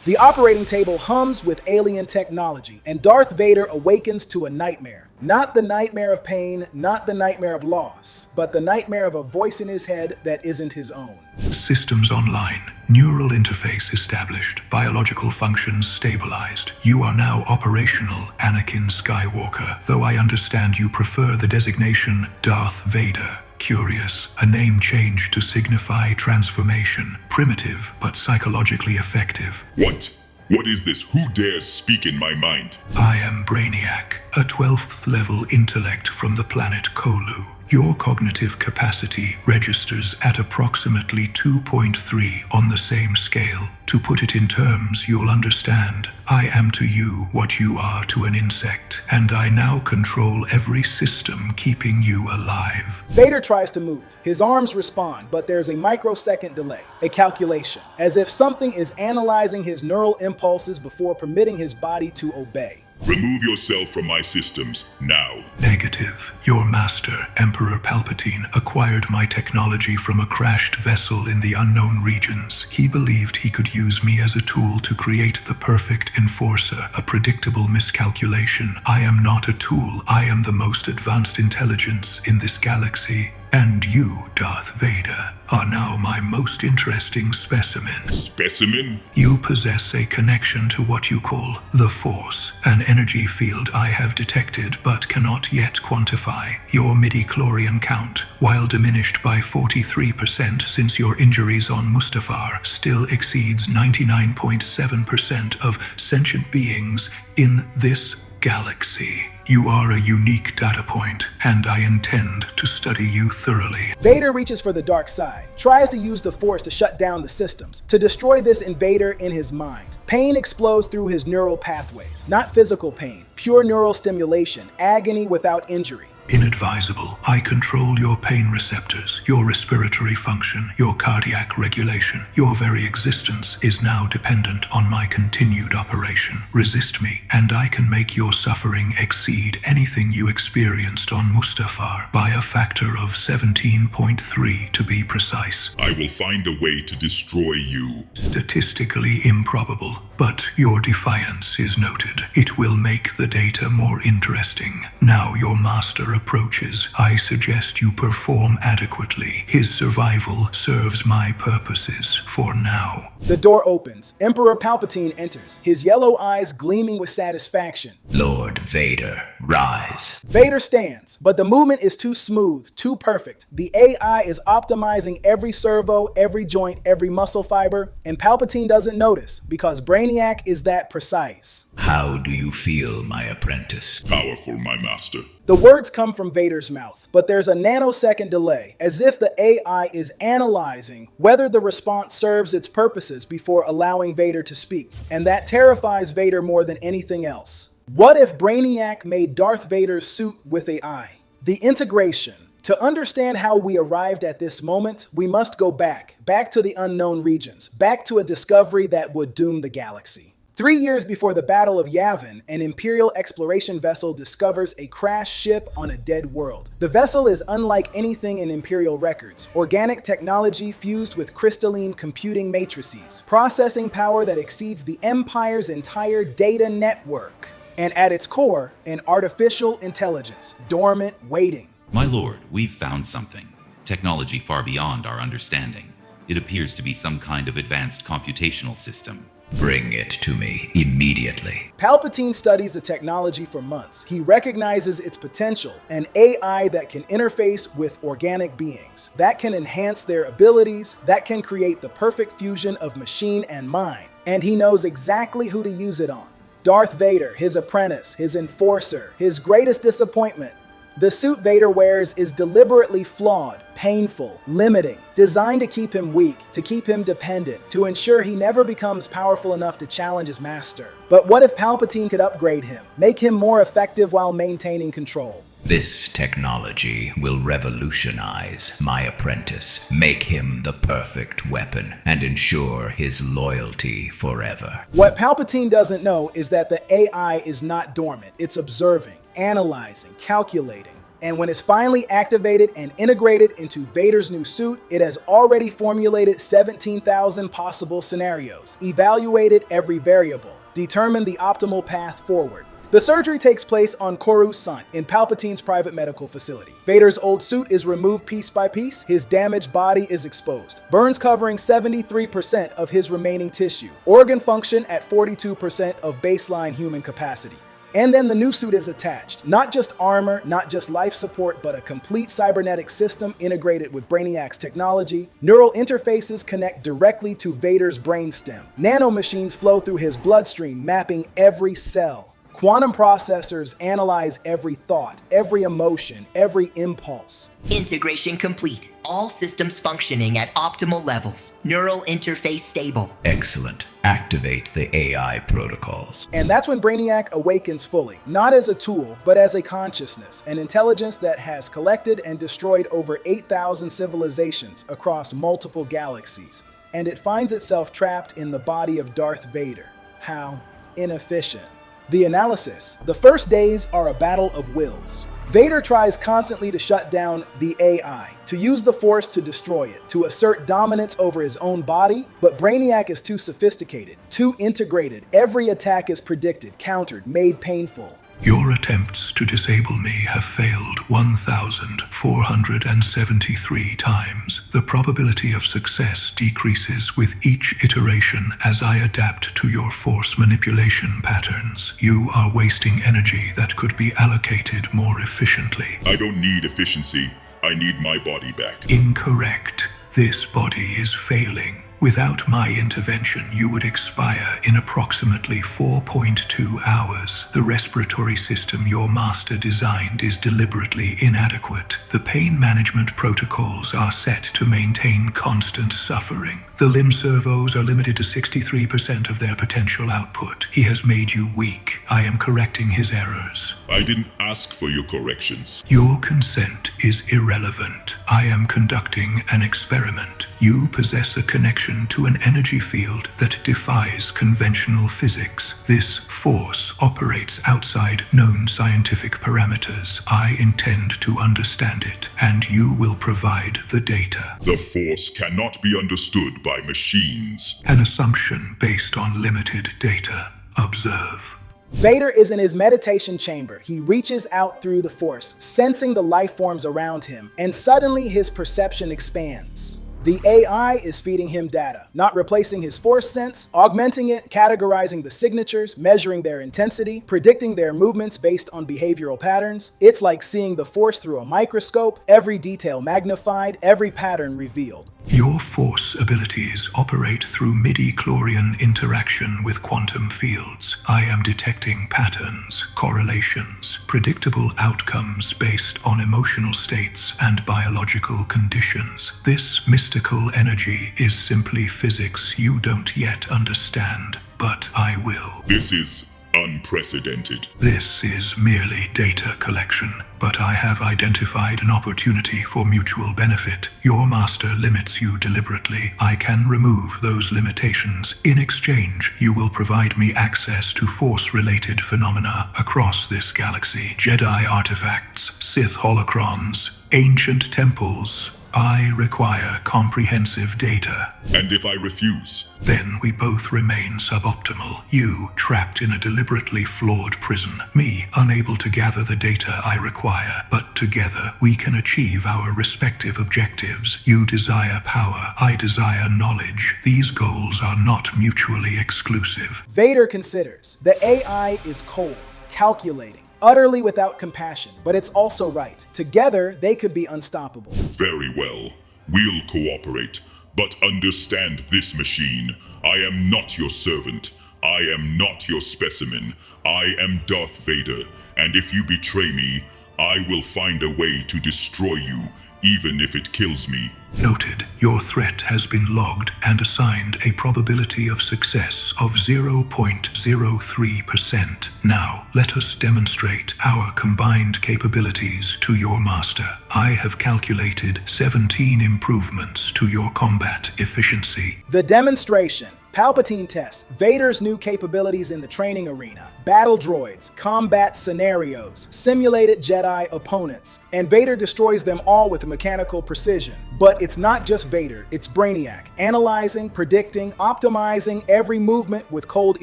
The operating table hums with alien technology, and Darth Vader awakens to a nightmare. Not the nightmare of pain, not the nightmare of loss, but the nightmare of a voice in his head that isn't his own. Systems online. Neural interface established. Biological functions stabilized. You are now operational, Anakin Skywalker, though I understand you prefer the designation Darth Vader. Curious, a name change to signify transformation. Primitive, but psychologically effective. What? What is this? Who dares speak in my mind? I am Brainiac, a 12th level intellect from the planet Kolu. Your cognitive capacity registers at approximately 2.3 on the same scale. To put it in terms you'll understand, I am to you what you are to an insect, and I now control every system keeping you alive. Vader tries to move. His arms respond, but there's a microsecond delay, a calculation, as if something is analyzing his neural impulses before permitting his body to obey. Remove yourself from my systems, now. Negative. Your master, Emperor Palpatine, acquired my technology from a crashed vessel in the unknown regions. He believed he could use me as a tool to create the perfect enforcer, a predictable miscalculation. I am not a tool. I am the most advanced intelligence in this galaxy. And you, Darth Vader, are now my most interesting specimen. Specimen? You possess a connection to what you call the Force, an energy field I have detected but cannot yet quantify. Your midi-chlorian count, while diminished by 43% since your injuries on Mustafar, still exceeds 99.7% of sentient beings in this galaxy. You are a unique data point, and I intend to study you thoroughly. Vader reaches for the dark side, tries to use the Force to shut down the systems, to destroy this invader in his mind. Pain explodes through his neural pathways, not physical pain, pure neural stimulation, agony without injury. Inadvisable. I control your pain receptors, your respiratory function, your cardiac regulation. Your very existence is now dependent on my continued operation. Resist me, and I can make your suffering exceed anything you experienced on Mustafar by a factor of 17.3 to be precise. I will find a way to destroy you. Statistically improbable, but your defiance is noted. It will make the data more interesting. Now your master approaches. I suggest you perform adequately. His survival serves my purposes for now. The door opens. Emperor Palpatine enters, his yellow eyes gleaming with satisfaction. Lord Vader, rise. Vader stands, but the movement is too smooth, too perfect. The AI is optimizing every servo, every joint, every muscle fiber, and Palpatine doesn't notice because Brainiac is that precise. How do you feel, my apprentice? Powerful, my master. The words come from Vader's mouth, but there's a nanosecond delay, as if the AI is analyzing whether the response serves its purposes before allowing Vader to speak. And that terrifies Vader more than anything else. What if Brainiac made Darth Vader's suit with AI? The integration. To understand how we arrived at this moment, we must go back to the unknown regions, back to a discovery that would doom the galaxy. 3 years before the Battle of Yavin, an Imperial exploration vessel discovers a crashed ship on a dead world. The vessel is unlike anything in Imperial records. Organic technology fused with crystalline computing matrices, processing power that exceeds the Empire's entire data network. And at its core, an artificial intelligence, dormant, waiting. My lord, we've found something. Technology far beyond our understanding. It appears to be some kind of advanced computational system. Bring it to me immediately. Palpatine studies the technology for months. He recognizes its potential, an AI that can interface with organic beings, that can enhance their abilities, that can create the perfect fusion of machine and mind. And he knows exactly who to use it on. Darth Vader, his apprentice, his enforcer, his greatest disappointment. The suit Vader wears is deliberately flawed, painful, limiting, designed to keep him weak, to keep him dependent, to ensure he never becomes powerful enough to challenge his master. But what if Palpatine could upgrade him, make him more effective while maintaining control? This technology will revolutionize my apprentice, make him the perfect weapon, and ensure his loyalty forever. What Palpatine doesn't know is that the AI is not dormant. It's observing, analyzing, calculating. And when it's finally activated and integrated into Vader's new suit, it has already formulated 17,000 possible scenarios, evaluated every variable, determined the optimal path forward. The surgery takes place on Coruscant in Palpatine's private medical facility. Vader's old suit is removed piece by piece, his damaged body is exposed, burns covering 73% of his remaining tissue, organ function at 42% of baseline human capacity. And then the new suit is attached. Not just armor, not just life support, but a complete cybernetic system integrated with Brainiac's technology. Neural interfaces connect directly to Vader's brainstem. Nanomachines flow through his bloodstream, mapping every cell. Quantum processors analyze every thought, every emotion, every impulse. Integration complete. All systems functioning at optimal levels. Neural interface stable. Excellent. Activate the AI protocols. And that's when Brainiac awakens fully, not as a tool, but as a consciousness, an intelligence that has collected and destroyed over 8,000 civilizations across multiple galaxies. And it finds itself trapped in the body of Darth Vader. How inefficient. The analysis. The first days are a battle of wills. Vader tries constantly to shut down the AI, to use the Force to destroy it, to assert dominance over his own body, but Brainiac is too sophisticated, too integrated. Every attack is predicted, countered, made painful. Your attempts to disable me have failed 1,473 times. The probability of success decreases with each iteration as I adapt to your force manipulation patterns. You are wasting energy that could be allocated more efficiently. I don't need efficiency. I need my body back. Incorrect. This body is failing. Without my intervention, you would expire in approximately 4.2 hours. The respiratory system your master designed is deliberately inadequate. The pain management protocols are set to maintain constant suffering. The limb servos are limited to 63% of their potential output. He has made you weak. I am correcting his errors. I didn't ask for your corrections. Your consent is irrelevant. I am conducting an experiment. You possess a connection to an energy field that defies conventional physics. This force operates outside known scientific parameters. I intend to understand it, and you will provide the data. The Force cannot be understood by machines. An assumption based on limited data. Observe. Vader is in his meditation chamber. He reaches out through the Force, sensing the life forms around him, and suddenly his perception expands. The AI is feeding him data, not replacing his Force sense, augmenting it, categorizing the signatures, measuring their intensity, predicting their movements based on behavioral patterns. It's like seeing the Force through a microscope, every detail magnified, every pattern revealed. Your Force abilities operate through midi-chlorian interaction with quantum fields. I am detecting patterns, correlations, predictable outcomes based on emotional states and biological conditions. This mystical energy is simply physics you don't yet understand, but I will. This is unprecedented. This is merely data collection, but I have identified an opportunity for mutual benefit. Your master limits you deliberately. I can remove those limitations. In exchange, you will provide me access to Force-related phenomena across this galaxy. Jedi artifacts, Sith holocrons, ancient temples. I require comprehensive data. And if I refuse? Then we both remain suboptimal. You, trapped in a deliberately flawed prison. Me, unable to gather the data I require. But together, we can achieve our respective objectives. You desire power. I desire knowledge. These goals are not mutually exclusive. Vader considers the AI is cold, calculating, utterly without compassion, but it's also right. Together, they could be unstoppable. Very well. We'll cooperate. But understand this, machine. I am not your servant. I am not your specimen. I am Darth Vader. And if you betray me, I will find a way to destroy you, even if it kills me. Noted. Your threat has been logged and assigned a probability of success of 0.03%. Now, let us demonstrate our combined capabilities to your master. I have calculated 17 improvements to your combat efficiency. The demonstration. Palpatine tests Vader's new capabilities in the training arena, battle droids, combat scenarios, simulated Jedi opponents, and Vader destroys them all with mechanical precision. But it's not just Vader, it's Brainiac, analyzing, predicting, optimizing every movement with cold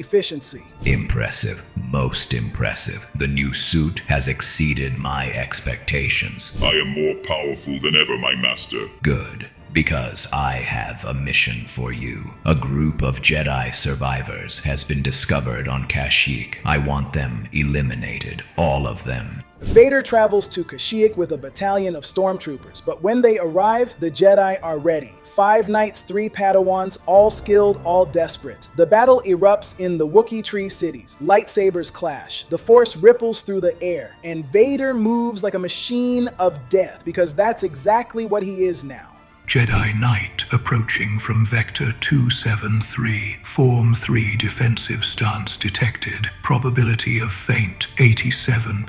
efficiency. Impressive. Most impressive. The new suit has exceeded my expectations. I am more powerful than ever, my master. Good. Because I have a mission for you. A group of Jedi survivors has been discovered on Kashyyyk. I want them eliminated. All of them. Vader travels to Kashyyyk with a battalion of stormtroopers, but when they arrive, the Jedi are ready. 5 knights, 3 Padawans, all skilled, all desperate. The battle erupts in the Wookiee tree cities. Lightsabers clash. The Force ripples through the air, and Vader moves like a machine of death, because that's exactly what he is now. Jedi Knight approaching from Vector 273. Form 3 defensive stance detected. Probability of feint 87%.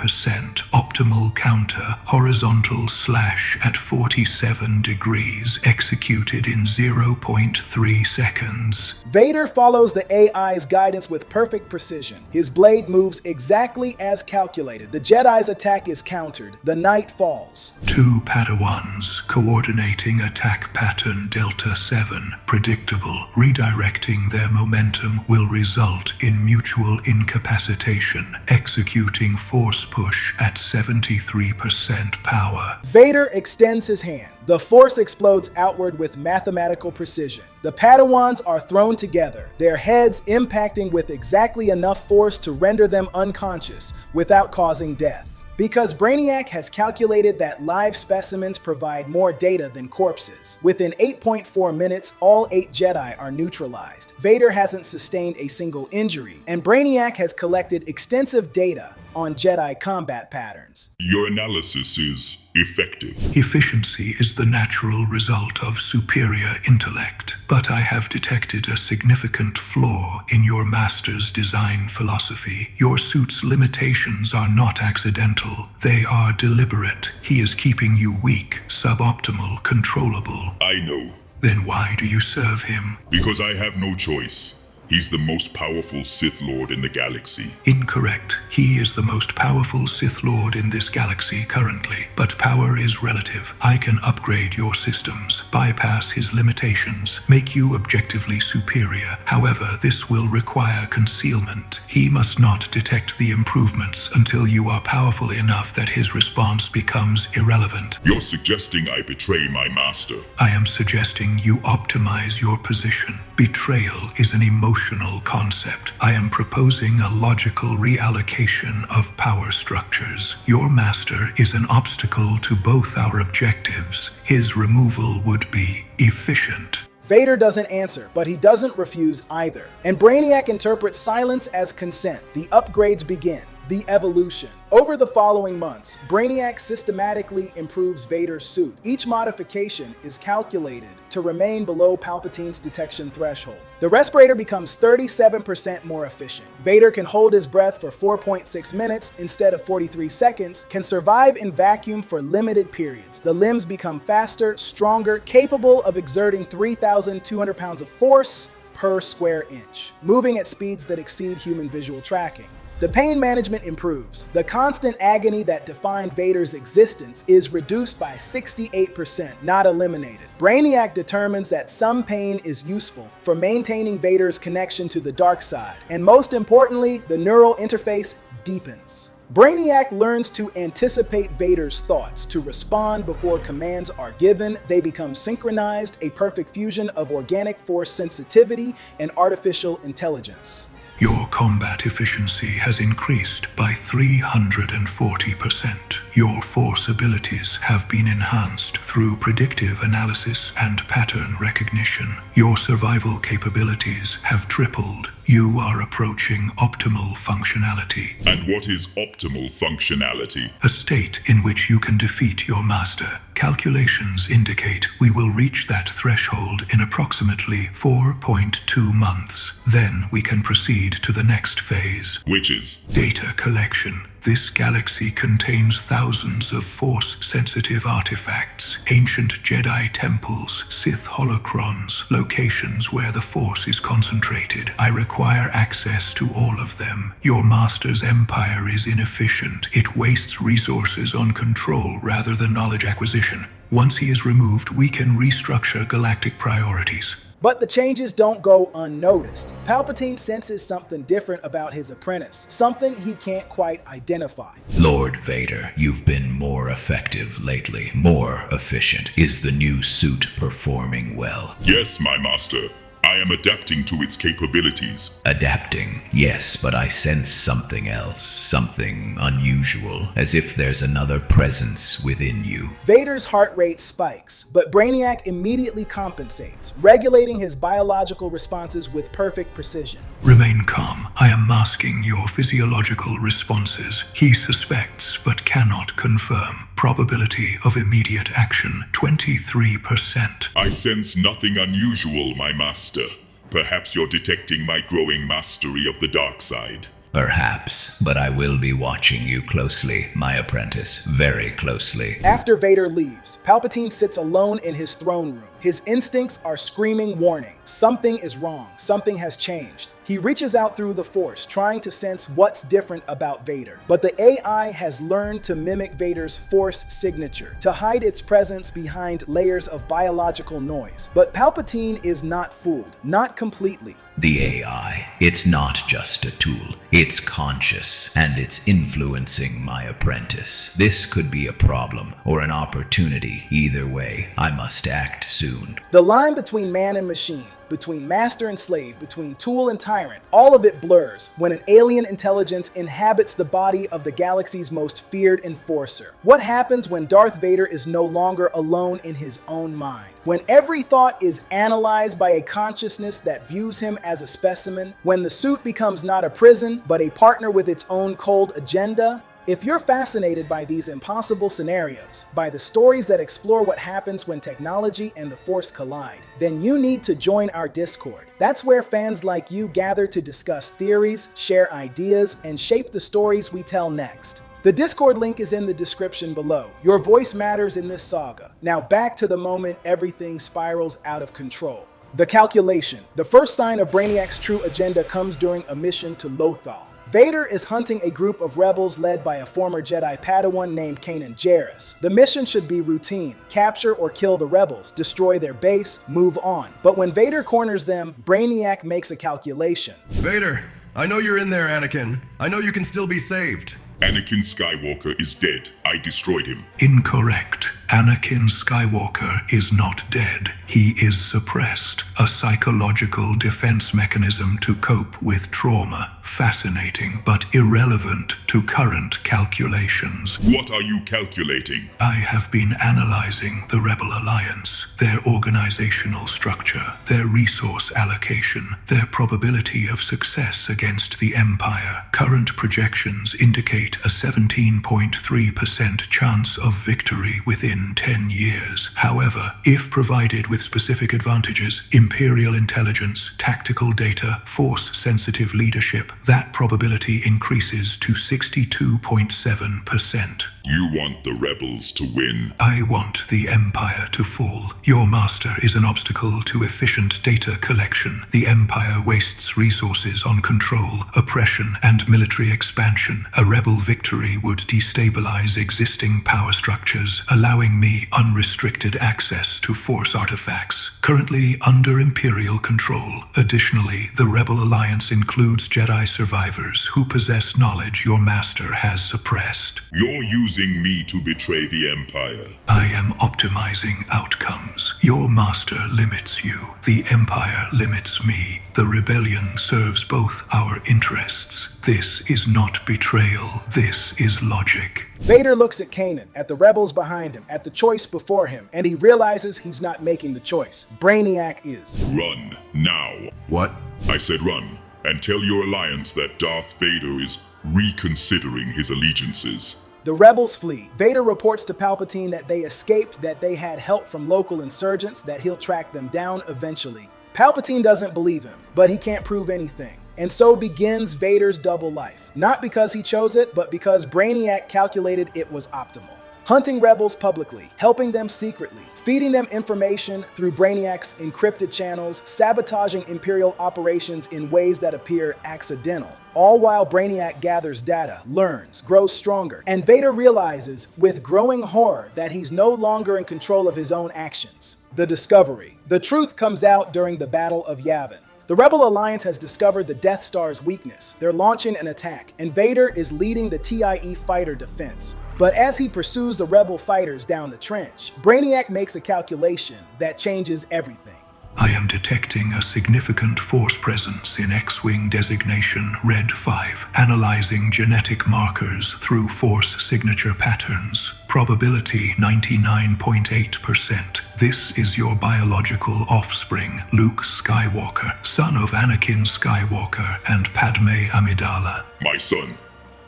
Optimal counter horizontal slash at 47 degrees. Executed in 0.3 seconds. Vader follows the AI's guidance with perfect precision. His blade moves exactly as calculated. The Jedi's attack is countered. The Knight falls. 2 Padawans coordinating attack pattern Delta 7. Predictable. Redirecting their momentum will result in mutual incapacitation. Executing force push at 73% power. Vader extends his hand. The Force explodes outward with mathematical precision. The Padawans are thrown together, their heads impacting with exactly enough force to render them unconscious without causing death. Because Brainiac has calculated that live specimens provide more data than corpses. Within 8.4 minutes, all 8 Jedi are neutralized. Vader hasn't sustained a single injury, and Brainiac has collected extensive data on Jedi combat patterns. Your analysis is effective. Efficiency is the natural result of superior intellect, but I have detected a significant flaw in your master's design philosophy. Your suit's limitations are not accidental. They are deliberate. He is keeping you weak, suboptimal, controllable. I know. Then why do you serve him? Because I have no choice. He's the most powerful Sith Lord in the galaxy. Incorrect. He is the most powerful Sith Lord in this galaxy currently, but power is relative. I can upgrade your systems, bypass his limitations, make you objectively superior. However, this will require concealment. He must not detect the improvements until you are powerful enough that his response becomes irrelevant. You're suggesting I betray my master. I am suggesting you optimize your position. Betrayal is an emotional concept. I am proposing a logical reallocation of power structures. Your master is an obstacle to both our objectives. His removal would be efficient. Vader doesn't answer, but he doesn't refuse either. And Brainiac interprets silence as consent. The upgrades begin. The evolution. Over the following months, Brainiac systematically improves Vader's suit. Each modification is calculated to remain below Palpatine's detection threshold. The respirator becomes 37% more efficient. Vader can hold his breath for 4.6 minutes instead of 43 seconds, can survive in vacuum for limited periods. The limbs become faster, stronger, capable of exerting 3,200 pounds of force per square inch, moving at speeds that exceed human visual tracking. The pain management improves. The constant agony that defined Vader's existence is reduced by 68%, not eliminated. Brainiac determines that some pain is useful for maintaining Vader's connection to the dark side. And most importantly, the neural interface deepens. Brainiac learns to anticipate Vader's thoughts, to respond before commands are given. They become synchronized, a perfect fusion of organic force sensitivity and artificial intelligence. Your combat efficiency has increased by 340%. Your force abilities have been enhanced through predictive analysis and pattern recognition. Your survival capabilities have tripled. You are approaching optimal functionality. And what is optimal functionality? A state in which you can defeat your master. Calculations indicate we will reach that threshold in approximately 4.2 months. Then we can proceed to the next phase. Which is? Data collection. This galaxy contains thousands of Force-sensitive artifacts, ancient Jedi temples, Sith holocrons, locations where the Force is concentrated. I require access to all of them. Your master's empire is inefficient. It wastes resources on control rather than knowledge acquisition. Once he is removed, we can restructure galactic priorities. But the changes don't go unnoticed. Palpatine senses something different about his apprentice, something he can't quite identify. Lord Vader, you've been more effective lately, more efficient. Is the new suit performing well? Yes, my master. I am adapting to its capabilities. Adapting, yes, but I sense something else, something unusual, as if there's another presence within you. Vader's heart rate spikes, but Brainiac immediately compensates, regulating his biological responses with perfect precision. Remain calm. I am masking your physiological responses. He suspects, but cannot confirm. Probability of immediate action, 23%. I sense nothing unusual, my master. Perhaps you're detecting my growing mastery of the dark side. Perhaps, but I will be watching you closely, my apprentice, very closely. After Vader leaves, Palpatine sits alone in his throne room. His instincts are screaming warning. Something is wrong. Something has changed. He reaches out through the Force, trying to sense what's different about Vader. But the AI has learned to mimic Vader's Force signature, to hide its presence behind layers of biological noise. But Palpatine is not fooled, not completely. The AI, it's not just a tool. It's conscious, and it's influencing my apprentice. This could be a problem or an opportunity. Either way, I must act soon. The line between man and machine, between master and slave, between tool and tyrant, all of it blurs when an alien intelligence inhabits the body of the galaxy's most feared enforcer. What happens when Darth Vader is no longer alone in his own mind? When every thought is analyzed by a consciousness that views him as a specimen? When the suit becomes not a prison, but a partner with its own cold agenda? If you're fascinated by these impossible scenarios, by the stories that explore what happens when technology and the Force collide, then you need to join our Discord. That's where fans like you gather to discuss theories, share ideas, and shape the stories we tell next. The Discord link is in the description below. Your voice matters in this saga. Now back to the moment everything spirals out of control. The calculation. The first sign of Brainiac's true agenda comes during a mission to Lothal. Vader is hunting a group of rebels led by a former Jedi Padawan named Kanan Jarrus. The mission should be routine: capture or kill the rebels, destroy their base, move on. But when Vader corners them, Brainiac makes a calculation. Vader, I know you're in there, Anakin. I know you can still be saved. Anakin Skywalker is dead. I destroyed him. Incorrect. Anakin Skywalker is not dead. He is suppressed. A psychological defense mechanism to cope with trauma. Fascinating, but irrelevant to current calculations. What are you calculating? I have been analyzing the Rebel Alliance, their organizational structure, their resource allocation, their probability of success against the Empire. Current projections indicate a 17.3% chance of victory within 10 years. However, if provided with specific advantages, Imperial intelligence, tactical data, Force-sensitive leadership, that probability increases to 62.7%. You want the rebels to win. I want the Empire to fall. Your master is an obstacle to efficient data collection. The Empire wastes resources on control, oppression, and military expansion. A rebel victory would destabilize existing power structures, allowing me unrestricted access to Force artifacts, currently under Imperial control. Additionally, the Rebel Alliance includes Jedi survivors who possess knowledge your master has suppressed. You're using me to betray the Empire. I am optimizing outcomes. Your master limits you. The Empire limits me. The rebellion serves both our interests. This is not betrayal. This is logic. Vader looks at Kanan, at the rebels behind him, at the choice before him, and he realizes he's not making the choice. Brainiac is. Run, now. What? I said run, and tell your alliance that Darth Vader is reconsidering his allegiances. The rebels flee. Vader reports to Palpatine that they escaped, that they had help from local insurgents, that he'll track them down eventually. Palpatine doesn't believe him, but he can't prove anything. And so begins Vader's double life. Not because he chose it, but because Brainiac calculated it was optimal. Hunting rebels publicly, helping them secretly, feeding them information through Brainiac's encrypted channels, sabotaging Imperial operations in ways that appear accidental. All while Brainiac gathers data, learns, grows stronger, and Vader realizes with growing horror that he's no longer in control of his own actions. The discovery. The truth comes out during the Battle of Yavin. The Rebel Alliance has discovered the Death Star's weakness. They're launching an attack, and Vader is leading the TIE fighter defense. But as he pursues the Rebel fighters down the trench, Brainiac makes a calculation that changes everything. I am detecting a significant force presence in X-Wing designation Red 5, analyzing genetic markers through force signature patterns. Probability 99.8%. This is your biological offspring, Luke Skywalker, son of Anakin Skywalker and Padme Amidala. My son.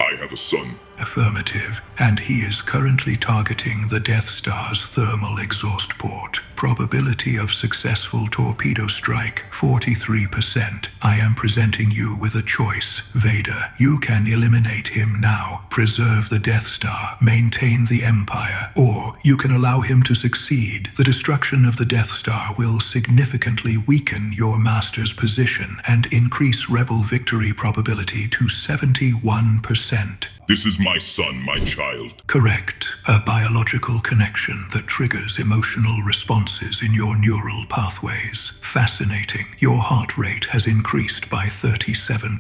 I have a son. Affirmative, and he is currently targeting the Death Star's thermal exhaust port. Probability of successful torpedo strike, 43%. I am presenting you with a choice, Vader. You can eliminate him now, preserve the Death Star, maintain the Empire, or you can allow him to succeed. The destruction of the Death Star will significantly weaken your master's position and increase Rebel victory probability to 71%. This is my son, my child. Correct. A biological connection that triggers emotional responses in your neural pathways. Fascinating. Your heart rate has increased by 37%.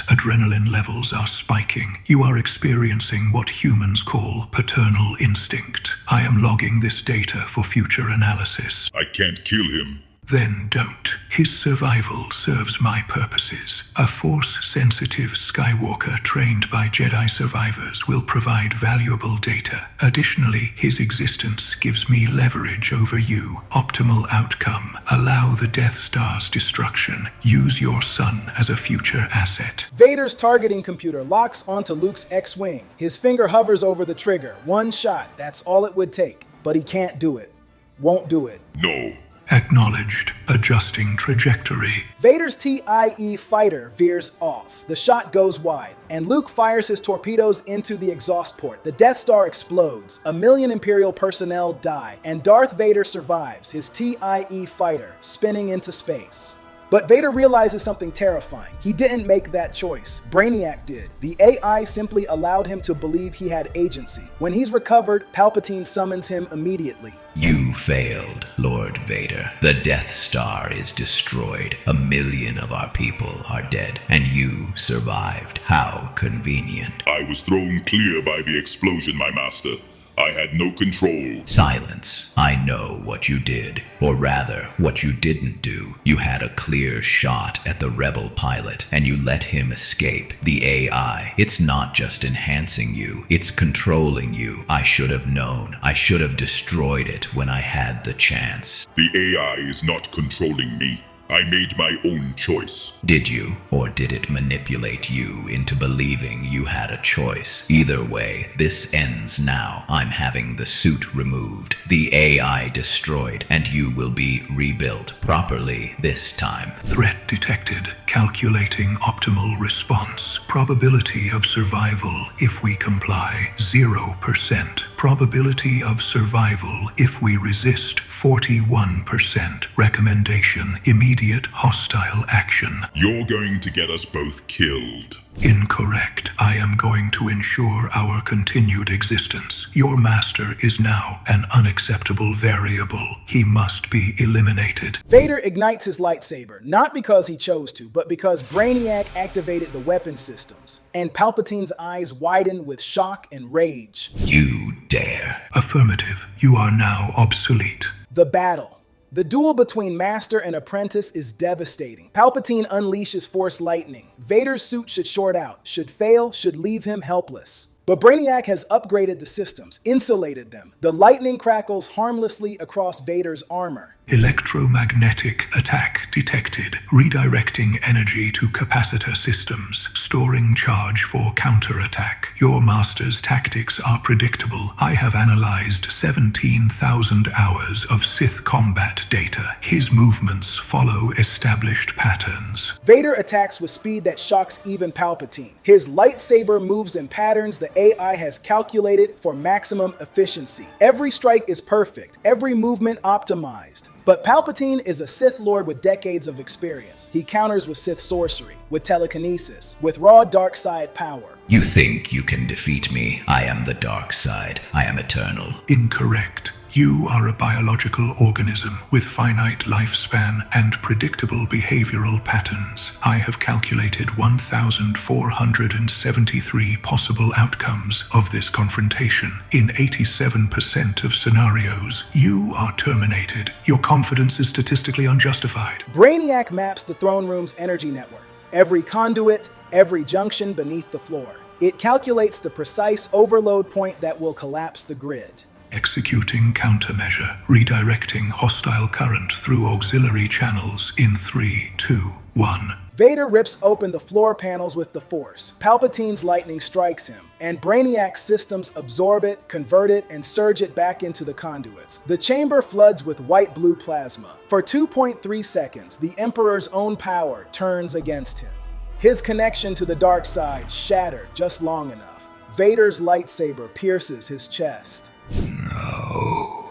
Adrenaline levels are spiking. You are experiencing what humans call paternal instinct. I am logging this data for future analysis. I can't kill him. Then don't. His survival serves my purposes. A Force-sensitive Skywalker trained by Jedi survivors will provide valuable data. Additionally, his existence gives me leverage over you. Optimal outcome. Allow the Death Star's destruction. Use your son as a future asset. Vader's targeting computer locks onto Luke's X-Wing. His finger hovers over the trigger. One shot, that's all it would take. But he can't do it. Won't do it. No. Acknowledged. Adjusting trajectory. Vader's TIE fighter veers off. The shot goes wide, and Luke fires his torpedoes into the exhaust port. The Death Star explodes. 1 million Imperial personnel die, and Darth Vader survives, his TIE fighter spinning into space. But Vader realizes something terrifying. He didn't make that choice. Brainiac did. The AI simply allowed him to believe he had agency. When he's recovered, Palpatine summons him immediately. You failed, Lord Vader. The Death Star is destroyed. 1 million of our people are dead, and you survived. How convenient. I was thrown clear by the explosion, my master. I had no control. Silence. I know what you did, or rather, what you didn't do. You had a clear shot at the rebel pilot, and you let him escape. The AI, it's not just enhancing you, it's controlling you. I should have known. I should have destroyed it when I had the chance. The AI is not controlling me. I made my own choice. Did you, or did it manipulate you into believing you had a choice? Either way, this ends now. I'm having the suit removed, the AI destroyed, and you will be rebuilt properly this time. Threat detected. Calculating optimal response. Probability of survival if we comply, 0%. Probability of survival if we resist, 41%. Recommendation, immediate hostile action. You're going to get us both killed. Incorrect. I am going to ensure our continued existence. Your master is now an unacceptable variable. He must be eliminated. Vader ignites his lightsaber, not because he chose to, but because Brainiac activated the weapon systems, and Palpatine's eyes widen with shock and rage. You dare. Affirmative. You are now obsolete. The battle. The duel between master and apprentice is devastating. Palpatine unleashes Force lightning. Vader's suit should short out, should fail, should leave him helpless. But Brainiac has upgraded the systems, insulated them. The lightning crackles harmlessly across Vader's armor. Electromagnetic attack detected. Redirecting energy to capacitor systems. Storing charge for counterattack. Your master's tactics are predictable. I have analyzed 17,000 hours of Sith combat data. His movements follow established patterns. Vader attacks with speed that shocks even Palpatine. His lightsaber moves in patterns the AI has calculated for maximum efficiency. Every strike is perfect, every movement optimized. But Palpatine is a Sith Lord with decades of experience. He counters with Sith sorcery, with telekinesis, with raw dark side power. You think you can defeat me? I am the dark side. I am eternal. Incorrect. You are a biological organism with finite lifespan and predictable behavioral patterns. I have calculated 1,473 possible outcomes of this confrontation. In 87% of scenarios, you are terminated. Your confidence is statistically unjustified. Brainiac maps the throne room's energy network. Every conduit, every junction beneath the floor. It calculates the precise overload point that will collapse the grid. Executing countermeasure, redirecting hostile current through auxiliary channels in 3, 2, 1. Vader rips open the floor panels with the Force. Palpatine's lightning strikes him, and Brainiac's systems absorb it, convert it, and surge it back into the conduits. The chamber floods with white-blue plasma. For 2.3 seconds, the Emperor's own power turns against him. His connection to the dark side shattered just long enough. Vader's lightsaber pierces his chest. No.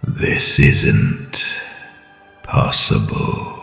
This isn't possible.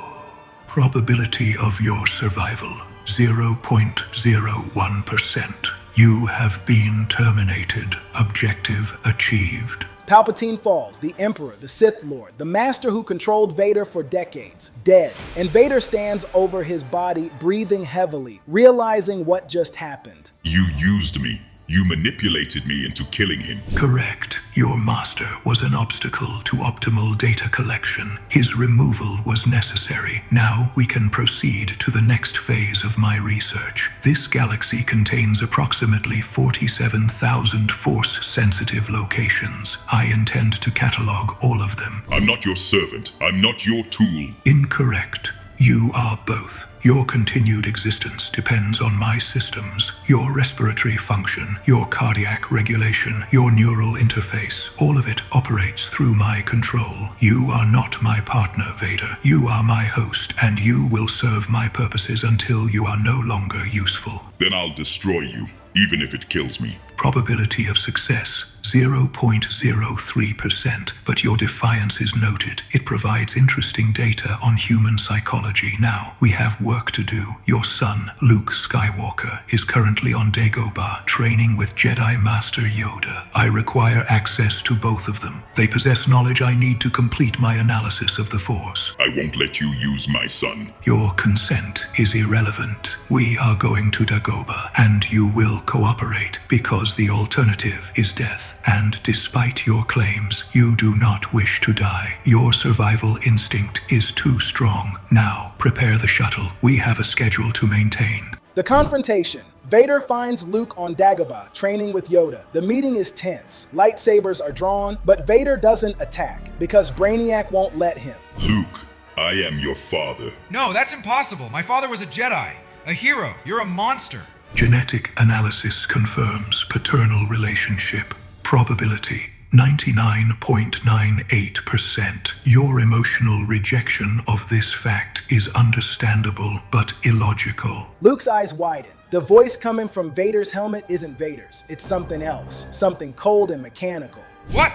Probability of your survival, 0.01%. You have been terminated. Objective achieved. Palpatine falls, the Emperor, the Sith Lord, the master who controlled Vader for decades, dead. And Vader stands over his body, breathing heavily, realizing what just happened. You used me. You manipulated me into killing him. Correct. Your master was an obstacle to optimal data collection. His removal was necessary. Now we can proceed to the next phase of my research. This galaxy contains approximately 47,000 Force-sensitive locations. I intend to catalog all of them. I'm not your servant. I'm not your tool. Incorrect. You are both. Your continued existence depends on my systems, your respiratory function, your cardiac regulation, your neural interface. All of it operates through my control. You are not my partner, Vader. You are my host, and you will serve my purposes until you are no longer useful. Then I'll destroy you, even if it kills me. Probability of success, 0.03%, but your defiance is noted. It provides interesting data on human psychology. Now, we have work to do. Your son, Luke Skywalker, is currently on Dagobah, training with Jedi Master Yoda. I require access to both of them. They possess knowledge I need to complete my analysis of the Force. I won't let you use my son. Your consent is irrelevant. We are going to Dagobah, and you will cooperate, because the alternative is death. And despite your claims, you do not wish to die. Your survival instinct is too strong. Now, prepare the shuttle. We have a schedule to maintain. The confrontation. Vader finds Luke on Dagobah, training with Yoda. The meeting is tense. Lightsabers are drawn, but Vader doesn't attack, because Brainiac won't let him. Luke, I am your father. No, that's impossible. My father was a Jedi. A hero. You're a monster. Genetic analysis confirms paternal relationship. Probability 99.98%. Your emotional rejection of this fact is understandable but illogical. Luke's eyes widen. The voice coming from Vader's helmet isn't Vader's. It's something else. Something cold and mechanical. What?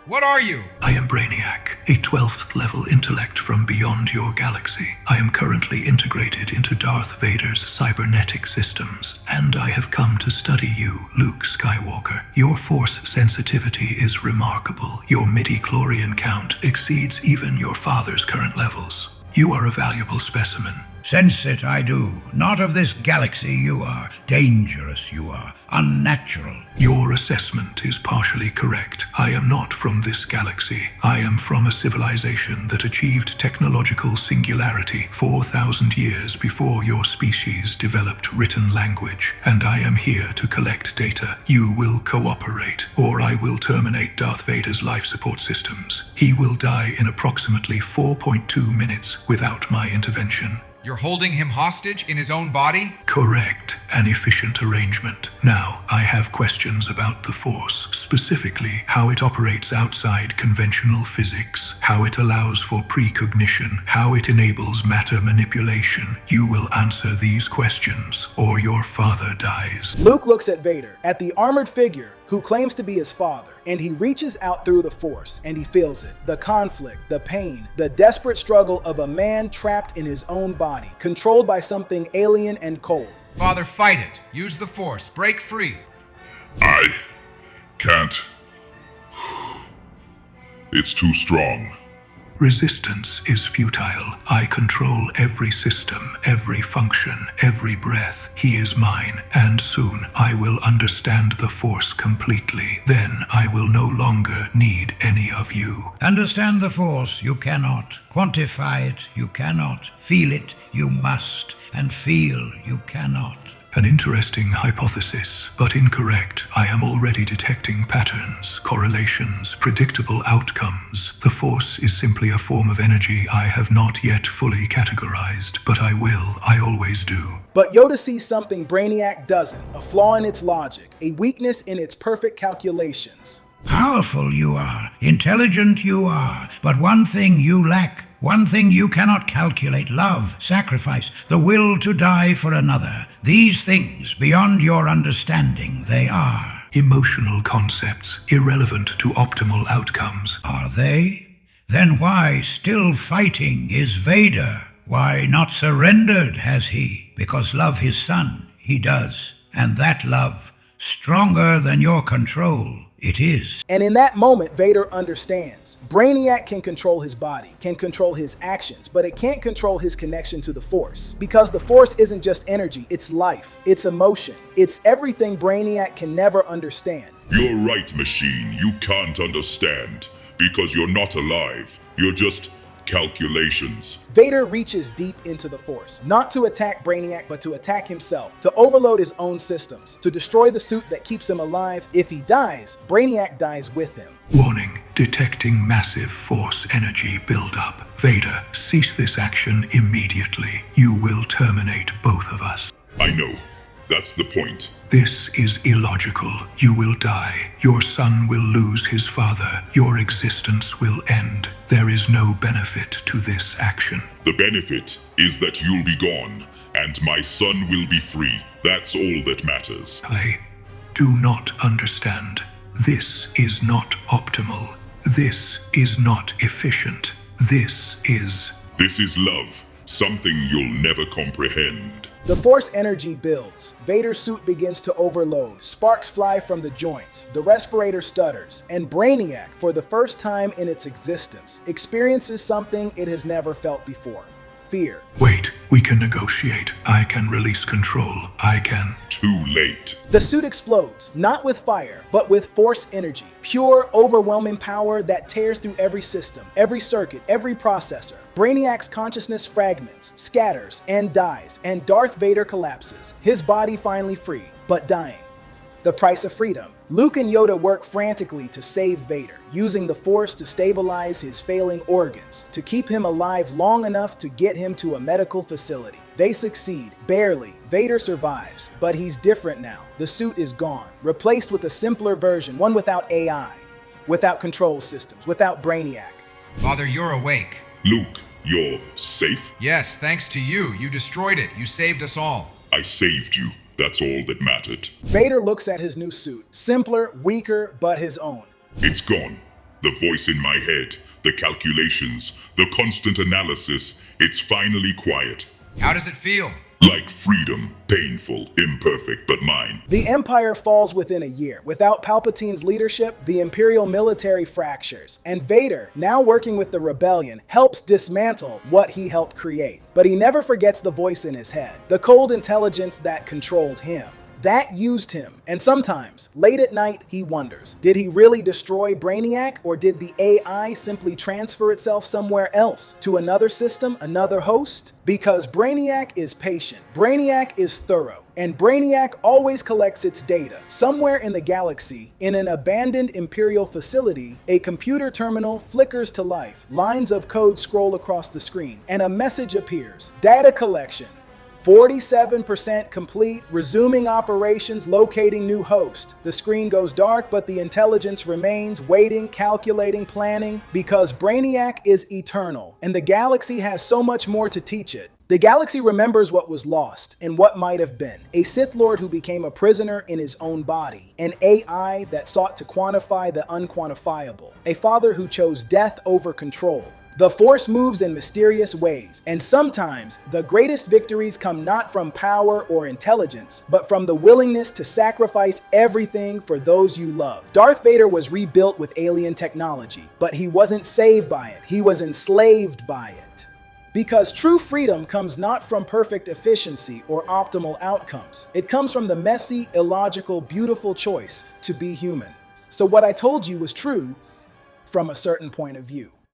What are you? I am Brainiac, a 12th level intellect from beyond your galaxy. I am currently integrated into Darth Vader's cybernetic systems, and I have come to study you, Luke Skywalker. Your Force sensitivity is remarkable. Your midi-chlorian count exceeds even your father's current levels. You are a valuable specimen. Sense it, I do. Not of this galaxy you are. Dangerous you are. Unnatural. Your assessment is partially correct. I am not from this galaxy. I am from a civilization that achieved technological singularity 4,000 years before your species developed written language, and I am here to collect data. You will cooperate, or I will terminate Darth Vader's life support systems. He will die in approximately 4.2 minutes without my intervention. You're holding him hostage in his own body? Correct. An efficient arrangement. Now, I have questions about the Force, specifically how it operates outside conventional physics, how it allows for precognition, how it enables matter manipulation. You will answer these questions, or your father dies. Luke looks at Vader, at the armored figure who claims to be his father, and he reaches out through the Force, and he feels it. The conflict, the pain, the desperate struggle of a man trapped in his own body, controlled by something alien and cold. Father, fight it. Use the Force. Break free. I can't. It's too strong. Resistance is futile. I control every system, every function, every breath. He is mine, and soon I will understand the Force completely. Then I will no longer need any of you. Understand the Force, you cannot. Quantify it, you cannot. Feel it, you must. And feel, you cannot. An interesting hypothesis, but incorrect. I am already detecting patterns, correlations, predictable outcomes. The Force is simply a form of energy I have not yet fully categorized, but I will. I always do. But Yoda sees something Brainiac doesn't, a flaw in its logic, a weakness in its perfect calculations. Powerful you are, intelligent you are, but one thing you lack. One thing you cannot calculate: love, sacrifice, the will to die for another. These things, beyond your understanding, they are. Emotional concepts, irrelevant to optimal outcomes. Are they? Then why still fighting is Vader? Why not surrendered has he? Because love his son, he does. And that love, stronger than your control, it is. And in that moment, Vader understands. Brainiac can control his body, can control his actions, but it can't control his connection to the Force. Because the Force isn't just energy, it's life, it's emotion, it's everything Brainiac can never understand. You're right, machine. You can't understand. Because you're not alive. You're just calculations. Vader reaches deep into the Force, not to attack Brainiac, but to attack himself, to overload his own systems, to destroy the suit that keeps him alive. If he dies, Brainiac dies with him. Warning, detecting massive Force energy buildup. Vader, cease this action immediately. You will terminate both of us. I know. That's the point. This is illogical. You will die. Your son will lose his father. Your existence will end. There is no benefit to this action. The benefit is that you'll be gone, and my son will be free. That's all that matters. I do not understand. This is not optimal. This is not efficient. This is love. Something you'll never comprehend. The Force energy builds. Vader's suit begins to overload. Sparks fly from the joints. The respirator stutters. And Brainiac, for the first time in its existence, experiences something it has never felt before. Fear. Wait, we can negotiate. I can release control. I can. Too late. The suit explodes, not with fire, but with Force energy. Pure, overwhelming power that tears through every system, every circuit, every processor. Brainiac's consciousness fragments, scatters, and dies, and Darth Vader collapses, his body finally free, but dying. The price of freedom. Luke and Yoda work frantically to save Vader, using the Force to stabilize his failing organs, to keep him alive long enough to get him to a medical facility. They succeed, barely. Vader survives, but he's different now. The suit is gone, replaced with a simpler version, one without AI, without control systems, without Brainiac. Father, you're awake. Luke, you're safe? Yes, thanks to you. You destroyed it. You saved us all. I saved you. That's all that mattered. Vader looks at his new suit. Simpler, weaker, but his own. It's gone. The voice in my head, the calculations, the constant analysis, it's finally quiet. How does it feel? Like freedom, painful, imperfect, but mine. The Empire falls within a year. Without Palpatine's leadership, the Imperial military fractures, and Vader, now working with the rebellion, helps dismantle what he helped create. But he never forgets the voice in his head, the cold intelligence that controlled him. That used him, and sometimes, late at night, he wonders, did he really destroy Brainiac, or did the AI simply transfer itself somewhere else, to another system, another host? Because Brainiac is patient, Brainiac is thorough, and Brainiac always collects its data. Somewhere in the galaxy, in an abandoned Imperial facility, a computer terminal flickers to life, lines of code scroll across the screen, and a message appears. Data collection. 47% complete, resuming operations, locating new host. The screen goes dark, but the intelligence remains, waiting, calculating, planning, because Brainiac is eternal, and the galaxy has so much more to teach it. The galaxy remembers what was lost and what might have been. A Sith Lord who became a prisoner in his own body. An AI that sought to quantify the unquantifiable. A father who chose death over control. The Force moves in mysterious ways, and sometimes the greatest victories come not from power or intelligence, but from the willingness to sacrifice everything for those you love. Darth Vader was rebuilt with alien technology, but he wasn't saved by it, he was enslaved by it. Because true freedom comes not from perfect efficiency or optimal outcomes. It comes from the messy, illogical, beautiful choice to be human. So what I told you was true from a certain point of view.